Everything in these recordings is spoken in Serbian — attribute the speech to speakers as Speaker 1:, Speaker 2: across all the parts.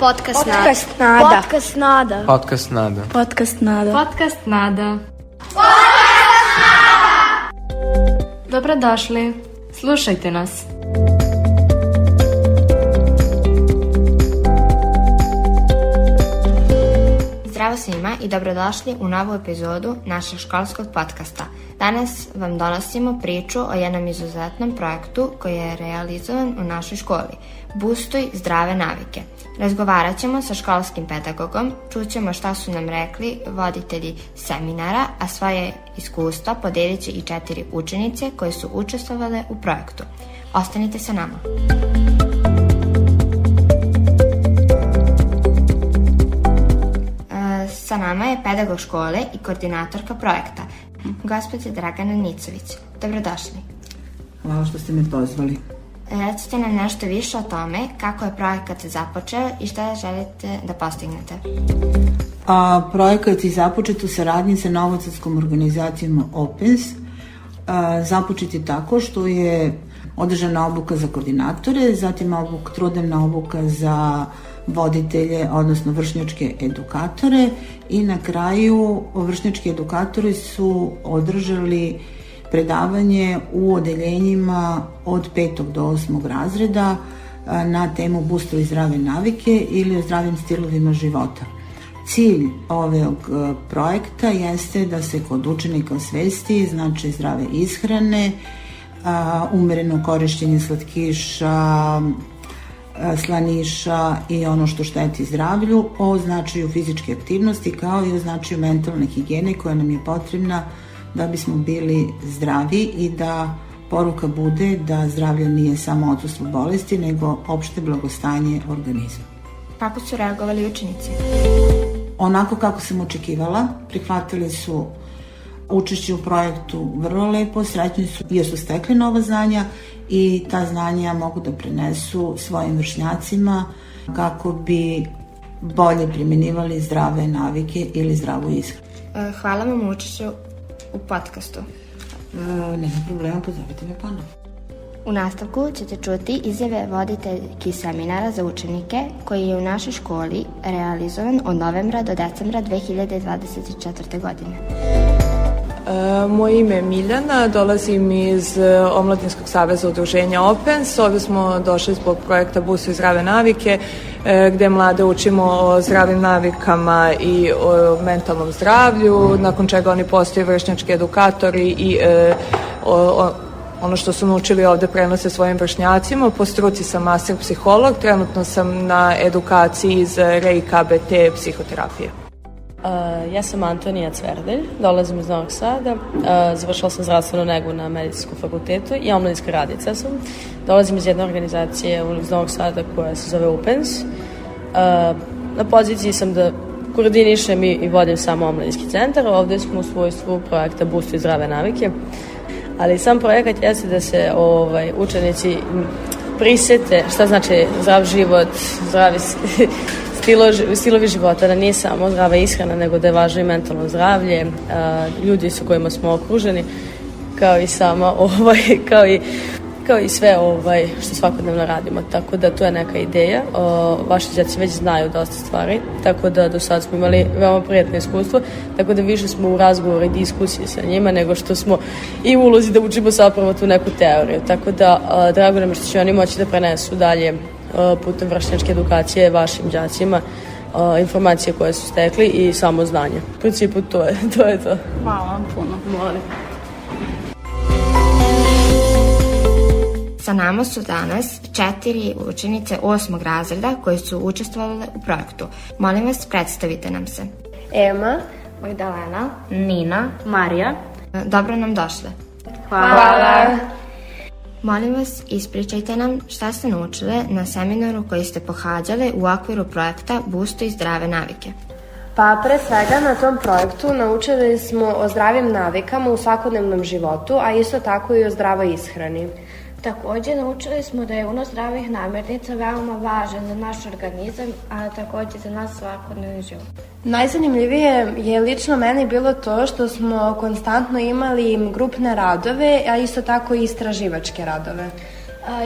Speaker 1: Podcast Nada.
Speaker 2: Podcast Nada.
Speaker 1: Podcast Nada.
Speaker 3: Podcast Nada.
Speaker 2: Podcast Nada.
Speaker 4: Podcast Nada. Dobrodošli. Slušajte nas.
Speaker 5: Zdravo svima i dobrodošli u novu epizodu našeg školskog podcasta. Danas vam donosimo priču o jednom izuzetnom projektu koji je realizovan u našoj školi. Boostuj zdrave navike. Razgovarat ćemo sa školskim pedagogom, čućemo šta su nam rekli voditelji seminara, a svoje iskustva podelit će i 4 učenice koje su učestvovale u projektu. Ostanite sa nama. Sa nama je pedagog škole i koordinatorka projekta, gospođa Dragana Nicović. Dobrodošli.
Speaker 6: Hvala što ste me pozvali.
Speaker 5: Recite nam nešto više o tome kako je projekat započeo i šta želite da postignete.
Speaker 6: Projekat je započet u saradnji sa novosadskom organizacijom Opens. Započet je tako što je održana obuka za koordinatore, zatim trodnevna obuka za voditelje, odnosno vršnjačke edukatore i na kraju vršnjački edukatori su održali predavanje u odeljenjima od 5. do 8. razreda na temu Boostuj zdrave navike ili o zdravim stilovima života. Cilj ovog projekta jeste da se kod učenika osvesti značaj zdrave ishrane, umereno korišćenje slatkiša, slaniša i ono što šteti zdravlju, o značaju fizičke aktivnosti kao i o značaju mentalne higijene koja nam je potrebna da bismo bili zdravi i da poruka bude da zdravlje nije samo odsustvo bolesti, nego opšte blagostanje organizma.
Speaker 5: Kako su reagovali učenici?
Speaker 6: Onako kako sam očekivala, prihvatili su učešće u projektu vrlo lepo, srećni su jer su stekli nova znanja i ta znanja mogu da prenesu svojim vršnjacima kako bi bolje primenivali zdrave navike ili zdravu ishranu.
Speaker 5: Hvala vam učešću u podcastu.
Speaker 6: Nema problema, pozovite me ponovno.
Speaker 5: U nastavku ćete čuti izjave voditeljki seminara za učenike koji je u našoj školi realizovan od novembra do decembra 2024. godine.
Speaker 7: Moje ime je Miljana, dolazim iz Omladinskog saveza udruženja Opens. Ovdje smo došli zbog projekta Boostuj zdrave navike, gde mlade učimo o zdravim navikama i o mentalnom zdravlju, nakon čega oni postaju vršnjački edukatori i ono što su naučili ovde prenose svojim vršnjacima. Po struci sam master psiholog, trenutno sam na edukaciji iz REI KBT psihoterapije.
Speaker 8: Ja sam Antonija Cverdelj, dolazim iz Novog Sada, završila sam zdravstvenu negu na medicinskom fakultetu i omladinska radnica sam. Dolazim iz jedne organizacije iz Novog Sada koja se zove Opens. Na poziciji sam da koordinišem i vodim samo omladinski centar. Ovde smo u svojstvu projekta Boostuj zdrave navike. Ali sam projekat jeste da se učenici prisete šta znači zdrav život, zdravi stilovi života, da nije samo zdrava ishrana, nego da je važno i mentalno zdravlje, ljudi sa kojima smo okruženi, kao i sama, kao i sve što svakodnevno radimo. Tako da to je neka ideja. Vaši đaci već znaju dosta stvari, tako da do sad smo imali veoma prijatno iskustvo, tako da više smo u razgovoru i diskusiji sa njima nego što smo i u ulozi da učimo zapravo tu neku teoriju. Tako da drago nam je što će oni moći da prenesu dalje putem vršnjačke edukacije vašim đacima informacije koje su stekli i samo znanje. U principu to je to.
Speaker 2: Hvala vam puno.
Speaker 8: Molim.
Speaker 5: Sa nama su danas 4 učenice 8. razreda koji su učestvovali u projektu. Molim vas, predstavite nam se.
Speaker 1: Ema, Magdalena, Nina, Marija.
Speaker 5: Dobro nam došle.
Speaker 1: Hvala.
Speaker 5: Molim vas, ispričajte nam šta ste naučile na seminaru koji ste pohađale u okviru projekta Boostuj zdrave navike.
Speaker 1: Pa pre svega na tom projektu naučili smo o zdravim navikama u svakodnevnom životu, a isto tako i o zdravoj ishrani.
Speaker 9: Takođe, naučili smo da je unos zdravih namirnica veoma važan za naš organizam, a takođe za nas svakodnevni život.
Speaker 1: Najzanimljivije je lično meni bilo to što smo konstantno imali grupne radove, a isto tako i istraživačke radove.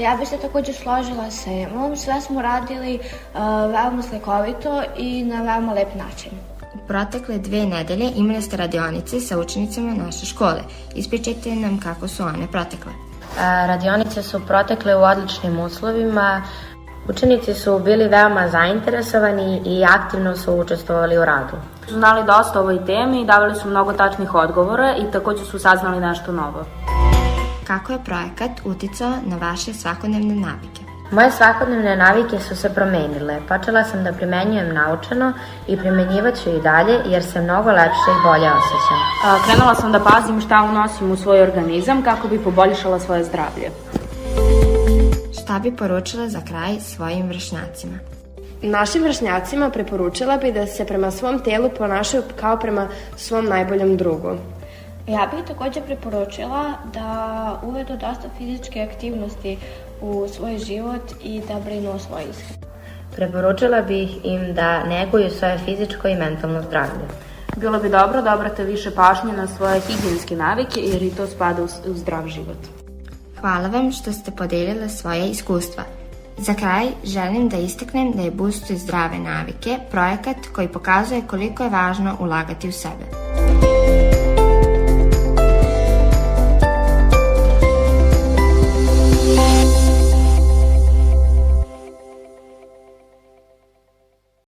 Speaker 9: Ja bih se također složila sa Emom. Sve smo radili veoma slikovito i na veoma lep način.
Speaker 5: U protekle 2 nedelje imali ste radionice sa učenicima naše škole. Ispričajte nam kako su one protekle.
Speaker 2: Radionice su protekle u odličnim uslovima. Učenici su bili veoma zainteresovani i aktivno su učestvovali u radu.
Speaker 3: Znali dosta o ovoj temi i davali su mnogo tačnih odgovora i također su saznali nešto novo.
Speaker 5: Kako je projekat uticao na vaše svakodnevne navike?
Speaker 2: Moje svakodnevne navike su se promenile. Počela sam da primenjujem naučeno i primenjivat ću i dalje jer se mnogo lepše i bolje osjećam.
Speaker 3: Krenula sam da pazim šta unosim u svoj organizam kako bi poboljšala svoje zdravlje.
Speaker 5: Šta bi poručila za kraj svojim vršnjacima?
Speaker 1: Našim vršnjacima preporučila bi da se prema svom telu ponašaju kao prema svom najboljem drugu.
Speaker 9: Ja bih također preporučila da uvedu dosta fizičke aktivnosti u svoj život i da brinu o svojoj ishrani.
Speaker 2: Preporučila bih im da neguju svoje fizičko i mentalno zdravlje.
Speaker 3: Bilo bi dobro da obrate više pažnje na svoje higijenske navike jer i to spada u zdrav život.
Speaker 5: Hvala vam što ste podelili svoje iskustva. Za kraj želim da istaknem da je Boostuj zdrave navike projekat koji pokazuje koliko je važno ulagati u sebe.